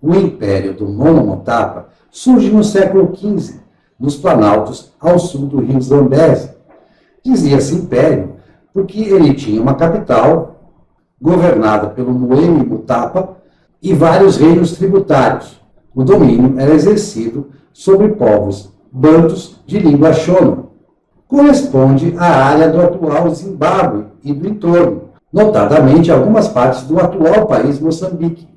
O Império do Monomotapa surge no século XV, nos planaltos ao sul do rio Zambeze. Dizia-se império porque ele tinha uma capital, governada pelo Moene Mutapa, e vários reinos tributários. O domínio era exercido sobre povos bantus de língua Shona. Corresponde à área do atual Zimbábue e do entorno, notadamente algumas partes do atual país Moçambique.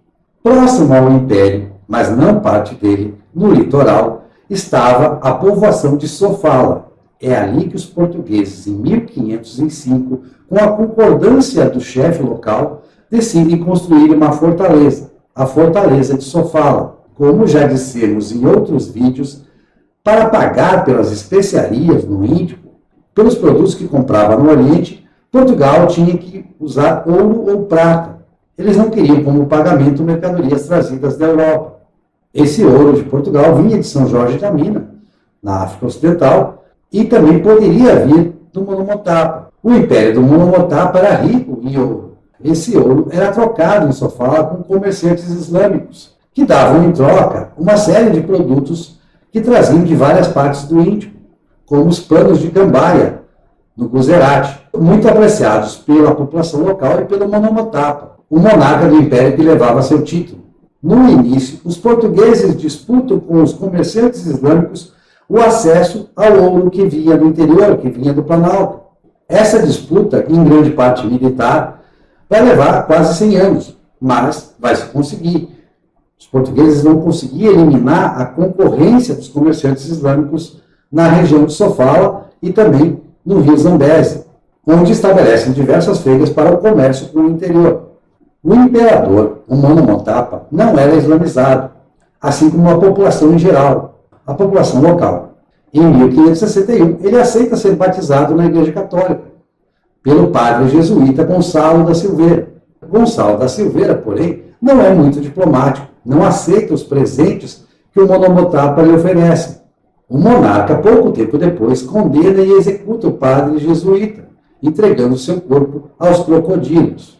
Próximo ao Império, mas não parte dele, no litoral, estava a povoação de Sofala. É ali que os portugueses, em 1505, com a concordância do chefe local, decidem construir uma fortaleza, a Fortaleza de Sofala. Como já dissemos em outros vídeos, para pagar pelas especiarias no Índico, pelos produtos que comprava no Oriente, Portugal tinha que usar ouro ou prata. Eles não queriam como pagamento mercadorias trazidas da Europa. Esse ouro de Portugal vinha de São Jorge da Mina, na África Ocidental, e também poderia vir do Monomotapa. O Império do Monomotapa era rico em ouro. Esse ouro era trocado em Sofala com comerciantes islâmicos, que davam em troca uma série de produtos que traziam de várias partes do Índico, como os panos de cambaia, no Guzerat, muito apreciados pela população local e pelo Monomotapa, o monarca do império que levava seu título. No início, os portugueses disputam com os comerciantes islâmicos o acesso ao ouro que vinha do interior, que vinha do Planalto. Essa disputa, em grande parte militar, vai levar quase 100 anos, mas vai se conseguir. Os portugueses vão conseguir eliminar a concorrência dos comerciantes islâmicos na região de Sofala e também no rio Zambeze, onde estabelecem diversas feiras para o comércio com o interior. O imperador, o Monomotapa, não era islamizado, assim como a população em geral, a população local. Em 1561, ele aceita ser batizado na Igreja Católica, pelo padre jesuíta Gonçalo da Silveira. Gonçalo da Silveira, porém, não é muito diplomático, não aceita os presentes que o Monomotapa lhe oferece. O monarca, pouco tempo depois, condena e executa o padre jesuíta, entregando seu corpo aos crocodilos.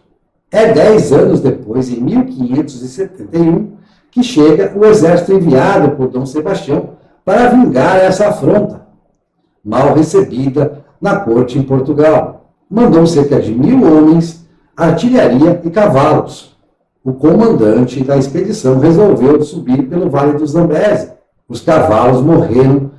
É 10 anos depois, em 1571, que chega o exército enviado por Dom Sebastião para vingar essa afronta, mal recebida na corte em Portugal. Mandou cerca de 1.000 homens, artilharia e cavalos. O comandante da expedição resolveu subir pelo Vale do Zambeze. Os cavalos morreram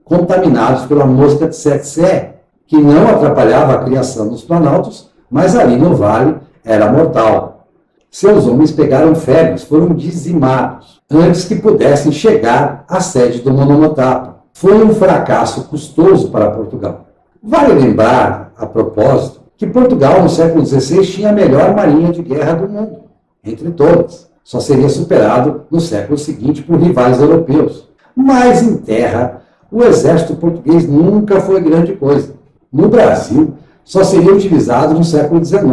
contaminados pela mosca de Tsetse, que não atrapalhava a criação dos planaltos, mas ali no vale era mortal. Seus homens pegaram febres, foram dizimados, antes que pudessem chegar à sede do Monomotapa. Foi um fracasso custoso para Portugal. Vale lembrar, a propósito, que Portugal no século XVI tinha a melhor marinha de guerra do mundo, entre todas. Só seria superado no século seguinte por rivais europeus. Mas em terra, o exército português nunca foi grande coisa. No Brasil, só seria utilizado no século XIX.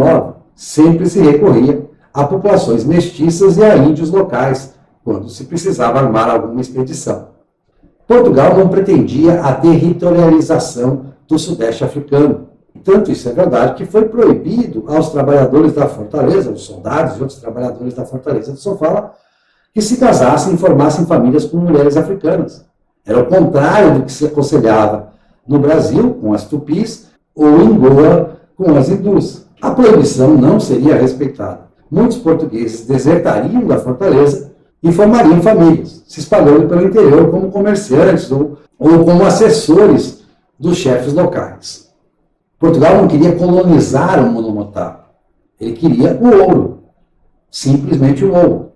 Sempre se recorria a populações mestiças e a índios locais, quando se precisava armar alguma expedição. Portugal não pretendia a territorialização do Sudeste africano. Tanto isso é verdade que foi proibido aos trabalhadores da fortaleza, os soldados e outros trabalhadores da fortaleza de Sofala, que se casassem e formassem famílias com mulheres africanas. Era o contrário do que se aconselhava no Brasil, com as tupis, ou em Goa, com as hindus. A proibição não seria respeitada. Muitos portugueses desertariam da fortaleza e formariam famílias, se espalhando pelo interior como comerciantes ou como assessores dos chefes locais. Portugal não queria colonizar o Monomotapa. Ele queria o ouro. Simplesmente o ouro.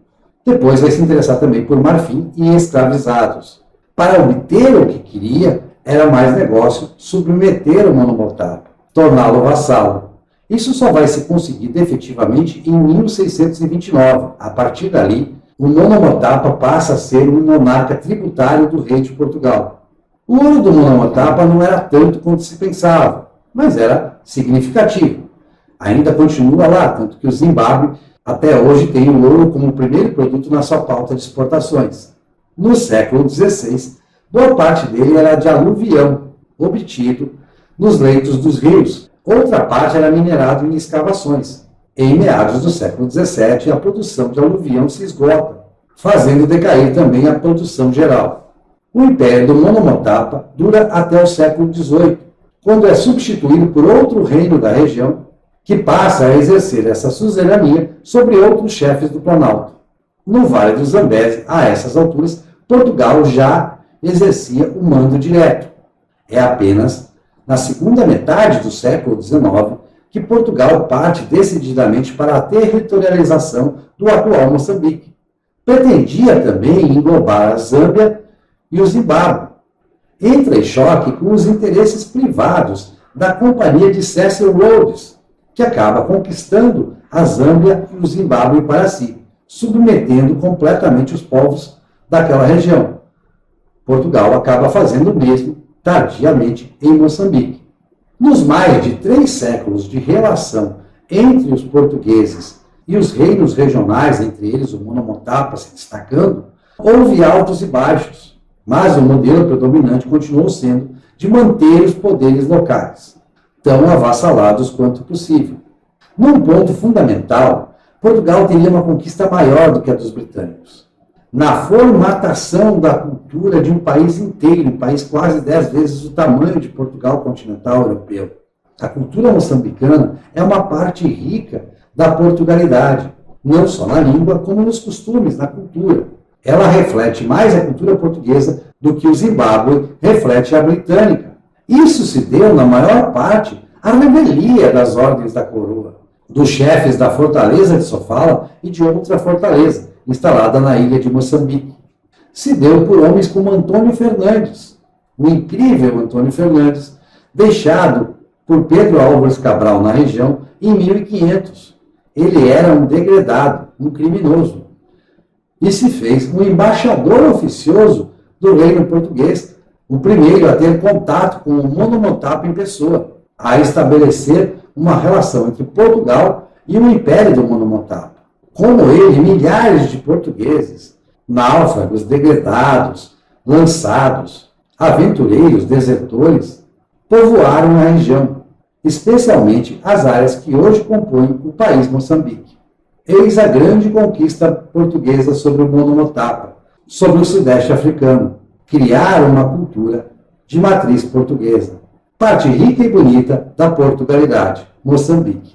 Depois vai se interessar também por marfim e escravizados. Para obter o que queria, era mais negócio submeter o Monomotapa, torná-lo vassalo. Isso só vai se conseguir efetivamente em 1629. A partir dali, o Monomotapa passa a ser um monarca tributário do rei de Portugal. O ouro do Monomotapa não era tanto quanto se pensava, mas era significativo. Ainda continua lá, tanto que o Zimbábue até hoje tem o ouro como o primeiro produto na sua pauta de exportações. No século XVI, boa parte dele era de aluvião, obtido nos leitos dos rios. Outra parte era minerado em escavações. Em meados do século XVII, a produção de aluvião se esgota. fazendo decair também a produção geral. O Império do Monomotapa dura até o século XVIII, quando é substituído por outro reino da região, que passa a exercer essa suzerania sobre outros chefes do Planalto. No Vale do Zambeze, a essas alturas, Portugal já exercia o mando direto. É apenas na segunda metade do século XIX que Portugal parte decididamente para a territorialização do atual Moçambique. Pretendia também englobar a Zâmbia e o Zimbábue. Entra em choque com os interesses privados da Companhia de Cecil Rhodes, que acaba conquistando a Zâmbia e o Zimbábue para si, submetendo completamente os povos daquela região. Portugal acaba fazendo o mesmo, tardiamente, em Moçambique. Nos mais de 3 séculos de relação entre os portugueses e os reinos regionais, entre eles o Monomotapa se destacando, houve altos e baixos, mas o modelo predominante continuou sendo de manter os poderes locais, tão avassalados quanto possível. Num ponto fundamental, Portugal teria uma conquista maior do que a dos britânicos. Na formatação da cultura de um país inteiro, um país quase 10 vezes o tamanho de Portugal continental europeu. A cultura moçambicana é uma parte rica da portugalidade, não só na língua, como nos costumes, na cultura. Ela reflete mais a cultura portuguesa do que o Zimbábue reflete a britânica. Isso se deu, na maior parte, à revelia das ordens da coroa, dos chefes da fortaleza de Sofala e de outra fortaleza, instalada na ilha de Moçambique. Se deu por homens como Antônio Fernandes, o incrível Antônio Fernandes, deixado por Pedro Álvares Cabral na região em 1500. Ele era um degredado, um criminoso, e se fez um embaixador oficioso do reino português, o primeiro a ter contato com o Monomotapa em pessoa, a estabelecer uma relação entre Portugal e o Império do Monomotapa. Como ele, milhares de portugueses, náufragos, degredados, lançados, aventureiros, desertores, povoaram a região, especialmente as áreas que hoje compõem o país Moçambique. Eis a grande conquista portuguesa sobre o Monomotapa, sobre o Sudeste africano, criar uma cultura de matriz portuguesa, parte rica e bonita da Portugalidade, Moçambique.